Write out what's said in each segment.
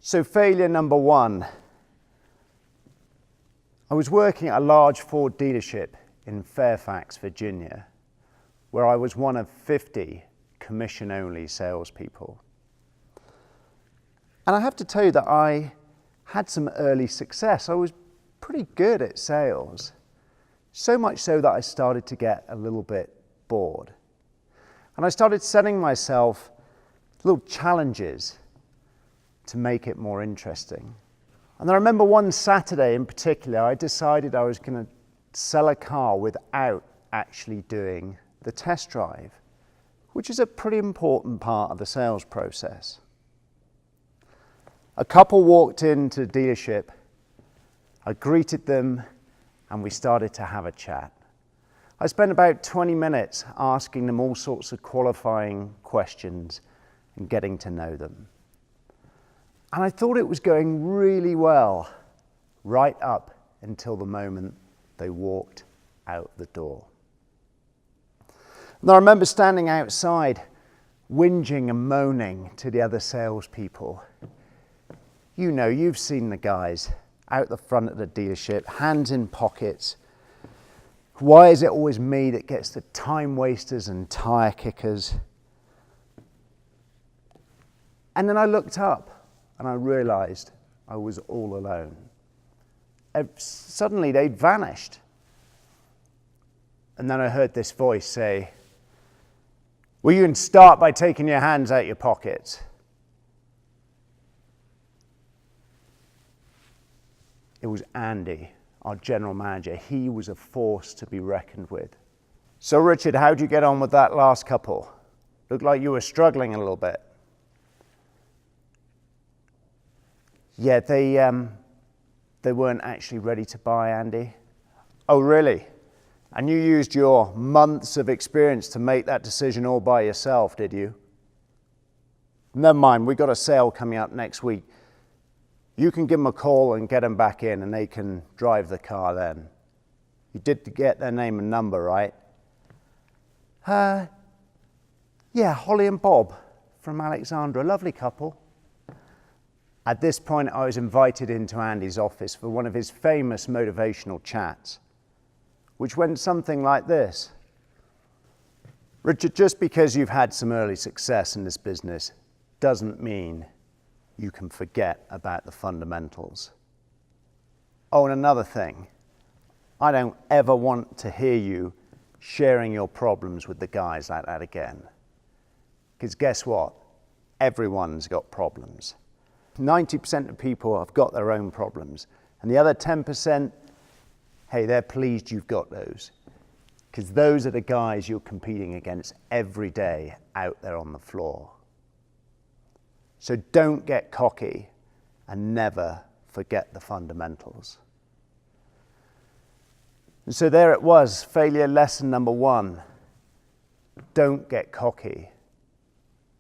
So failure number one. I was working at a large Ford dealership in Fairfax, Virginia, where I was one of 50 commission-only salespeople. And I have to tell you that I had some early success. I was pretty good at sales, so much so that I started to get a little bit bored. And I started setting myself little challenges to make it more interesting. And I remember one Saturday in particular, I decided I was going to sell a car without actually doing the test drive, which is a pretty important part of the sales process. A couple walked into the dealership, I greeted them, and we started to have a chat. I spent about 20 minutes asking them all sorts of qualifying questions and getting to know them. And I thought it was going really well, right up until the moment they walked out the door. And I remember standing outside, whinging and moaning to the other salespeople. You know, you've seen the guys out the front of the dealership, hands in pockets. Why is it always me that gets the time wasters and tire kickers? And then I looked up and I realized I was all alone. Suddenly they'd vanished. And then I heard this voice say, "Well, you can start by taking your hands out your pockets." It was Andy, our general manager. He was a force to be reckoned with. "So Richard, how'd you get on with that last couple? Looked like you were struggling a little bit." "Yeah, they weren't actually ready to buy, Andy." "Oh, really? And you used your months of experience to make that decision all by yourself, did you?" "Never mind, we've got a sale coming up next week. You can give them a call and get them back in and they can drive the car then. You did get their name and number, right?" Yeah, Holly and Bob from Alexandra, a lovely couple." At this point, I was invited into Andy's office for one of his famous motivational chats, which went something like this. "Richard, just because you've had some early success in this business doesn't mean you can forget about the fundamentals. Oh, and another thing, I don't ever want to hear you sharing your problems with the guys like that again. Because guess what? Everyone's got problems. 90% of people have got their own problems. And the other 10%, hey, they're pleased you've got those. Because those are the guys you're competing against every day out there on the floor. So don't get cocky and never forget the fundamentals." And so there it was, failure lesson number one. Don't get cocky.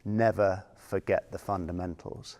Never forget the fundamentals.